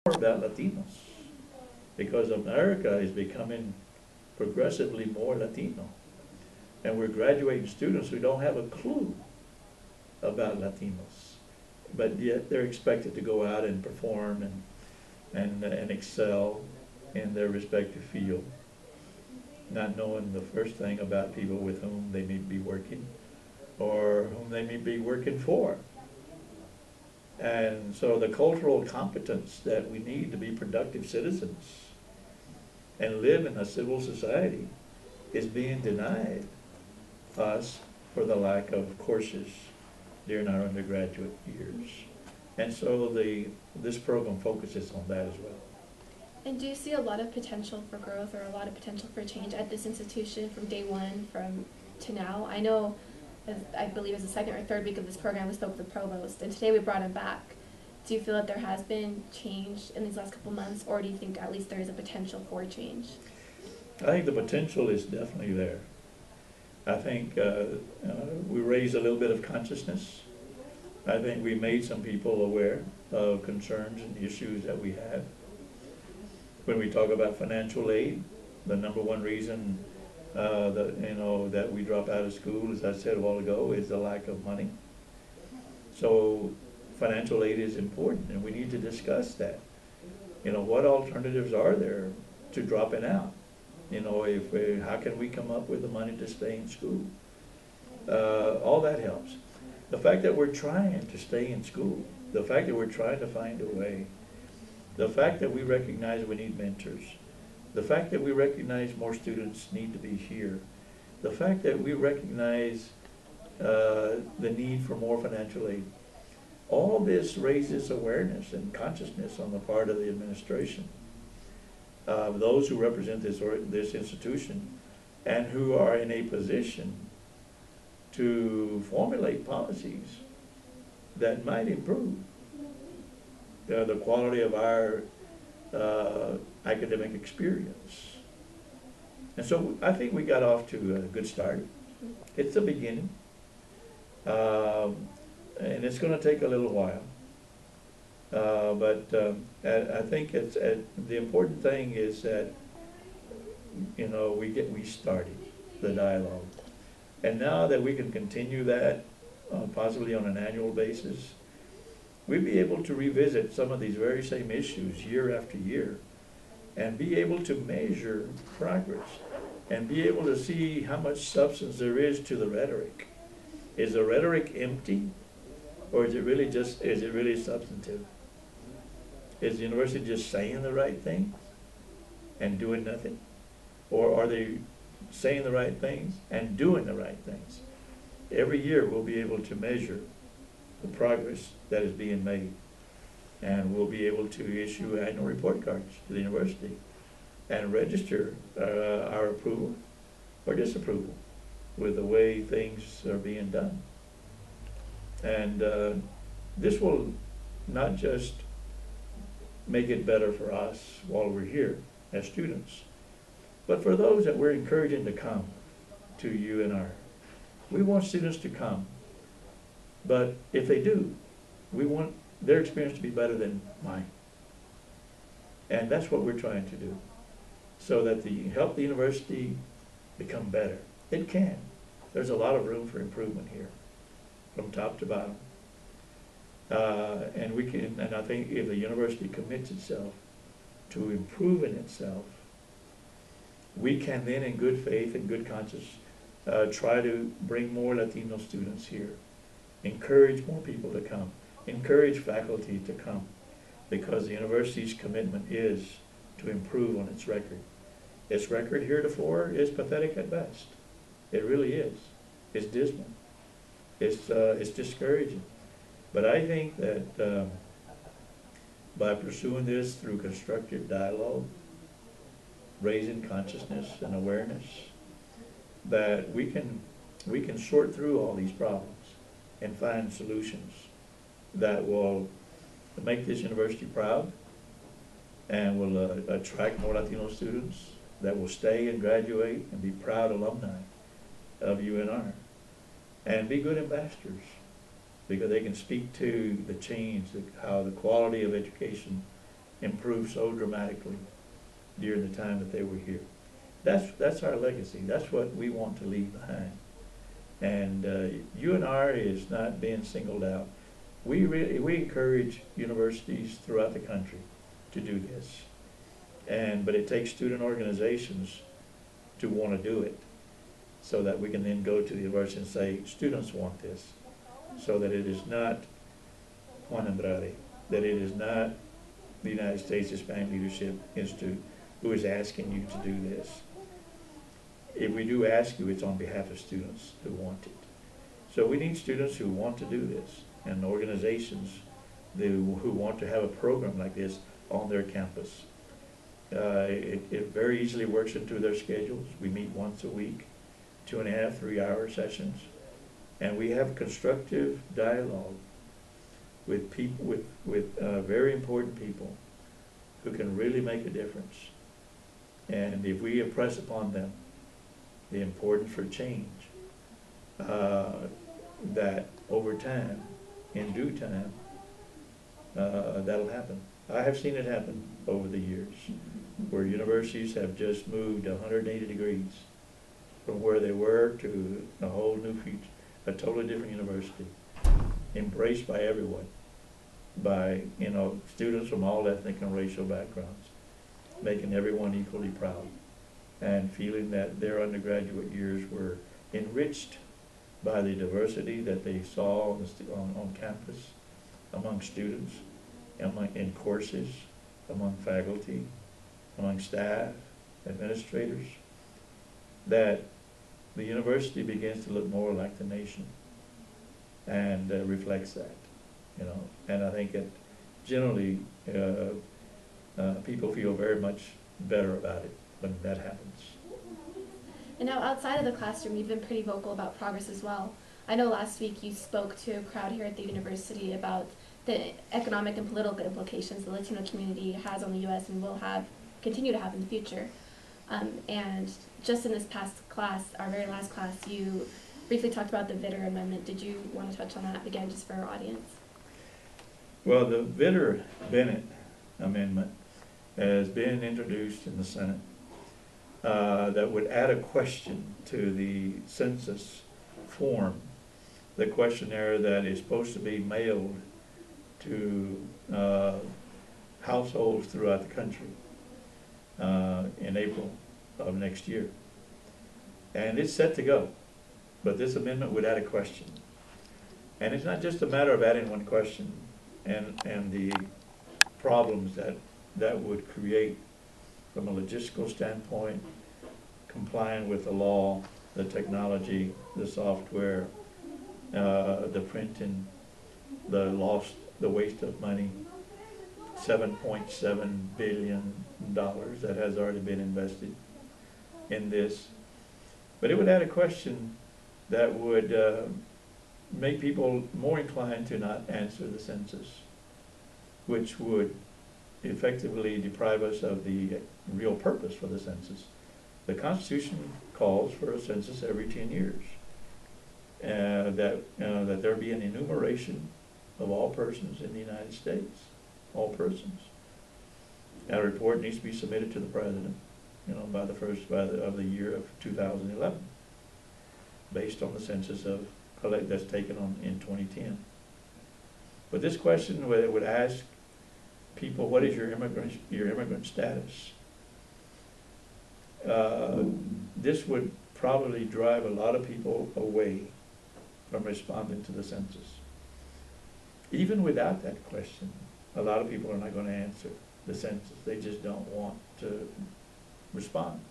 about Latinos, because America is becoming progressively more Latino. And we're graduating students who don't have a clue about Latinos, but yet they're expected to go out and perform and excel in their respective field, not knowing the first thing about people with whom they may be working or whom they may be working for. And so the cultural competence that we need to be productive citizens and live in a civil society is being denied us for the lack of courses during our undergraduate years. And so this program focuses on that as well. And do you see a lot of potential for growth or a lot of potential for change at this institution from day one to now? I know, I believe it was the second or third week of this program, we spoke with the provost, and today we brought him back. Do you feel that there has been change in these last couple months, or do you think at least there is a potential for change? I think the potential is definitely there. I think we raised a little bit of consciousness. I think we made some people aware of concerns and issues that we have. When we talk about financial aid, the number one reason that we drop out of school, as I said a while ago, is the lack of money. So financial aid is important, and we need to discuss that. What alternatives are there to dropping out? How can we come up with the money to stay in school? All that helps. The fact that we're trying to stay in school, the fact that we're trying to find a way, the fact that we recognize we need mentors, the fact that we recognize more students need to be here, the fact that we recognize the need for more financial aid, all this raises awareness and consciousness on the part of the administration, those who represent this institution and who are in a position to formulate policies that might improve the quality of our academic experience. And so I think we got off to a good start. It's the beginning, and it's going to take a little while. But I think the important thing is that we started the dialogue, and now that we can continue that possibly on an annual basis, we'll be able to revisit some of these very same issues year after year, and be able to measure progress, and be able to see how much substance there is to the rhetoric. Is the rhetoric empty, or is it really substantive? Is the university just saying the right things and doing nothing? Or are they saying the right things and doing the right things? Every year we'll be able to measure the progress that is being made, and we'll be able to issue annual report cards to the university and register our approval or disapproval with the way things are being done. And this will not just make it better for us while we're here as students, but for those that we're encouraging to come to UNR. We want students to come, but if they do, we want their experience to be better than mine. And that's what we're trying to do, so that help the university become better. It can. There's a lot of room for improvement here, from top to bottom. And I think if the university commits itself to improving itself, we can then, in good faith and good conscience, try to bring more Latino students here, encourage more people to come, encourage faculty to come, because the university's commitment is to improve on its record. Its record heretofore is pathetic at best. It really is. It's dismal. It's discouraging. But I think that by pursuing this through constructive dialogue, raising consciousness and awareness, that we can sort through all these problems and find solutions that will make this university proud and will attract more Latino students that will stay and graduate and be proud alumni of UNR and be good ambassadors, because they can speak to the change, how the quality of education improved so dramatically during the time that they were here. That's our legacy. That's what we want to leave behind. And UNR is not being singled out. We encourage universities throughout the country to do this. But it takes student organizations to want to do it, so that we can then go to the university and say, students want this, so that it is not Juan Andrade, that it is not the United States Hispanic Leadership Institute who is asking you to do this. If we do ask you, it's on behalf of students who want it. So we need students who want to do this, and organizations who want to have a program like this on their campus. It very easily works into their schedules. We meet once a week, 2.5, 3-hour sessions, and we have constructive dialogue with people, with very important people who can really make a difference. And if we impress upon them the importance for change, that over time, in due time, that'll happen. I have seen it happen over the years, where universities have just moved 180 degrees from where they were to a whole new future, a totally different university, embraced by everyone, by students from all ethnic and racial backgrounds, making everyone equally proud, and feeling that their undergraduate years were enriched by the diversity that they saw on campus, among students, in courses, among faculty, among staff, administrators, that the university begins to look more like the nation, and reflects that, And I think that generally people feel very much better about it when that happens. And now outside of the classroom, you've been pretty vocal about progress as well. I know last week you spoke to a crowd here at the university about the economic and political implications the Latino community has on the U.S. and will continue to have in the future. And just in this past class, our very last class, you briefly talked about the Vitter Amendment. Did you want to touch on that again, just for our audience? Well, the Vitter-Bennett Amendment has been introduced in the Senate that would add a question to the census form, the questionnaire that is supposed to be mailed to households throughout the country in April of next year. And it's set to go, but this amendment would add a question. And it's not just a matter of adding one question and the problems that would create from a logistical standpoint, complying with the law, the technology, the software, the printing, the waste of money, $7.7 billion that has already been invested in this. But it would add a question that would make people more inclined to not answer the census, which would effectively deprive us of the real purpose for the census. The Constitution calls for a census every 10 years, that there be an enumeration of all persons in the United States, all persons. That report needs to be submitted to the President, by the first of the year of 2011, based on the census that's taken on in 2010. But this question would ask people, what is your immigrant status? This would probably drive a lot of people away from responding to the census. Even without that question, a lot of people are not going to answer the census. They just don't want to respond.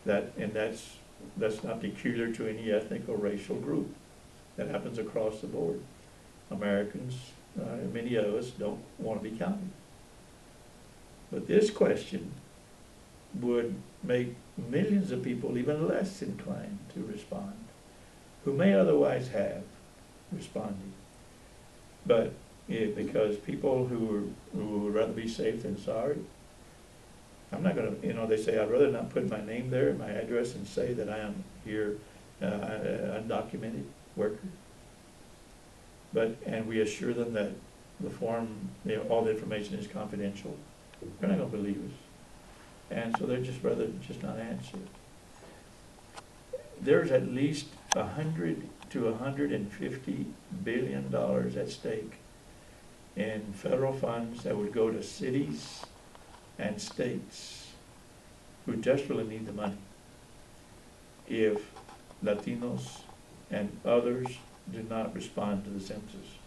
That's not peculiar to any ethnic or racial group. That happens across the board. Americans, many of us, don't want to be counted. But this question would make millions of people even less inclined to respond, who may otherwise have responded. But because people who would rather be safe than sorry, I'm not going to, they say, I'd rather not put my name there, my address, and say that I am here undocumented worker. And we assure them that the form, all the information is confidential, they're not gonna believe us. And so they'd just rather just not answer. There's at least $100 to $150 billion at stake in federal funds that would go to cities and states who desperately need the money if Latinos and others do not respond to the census.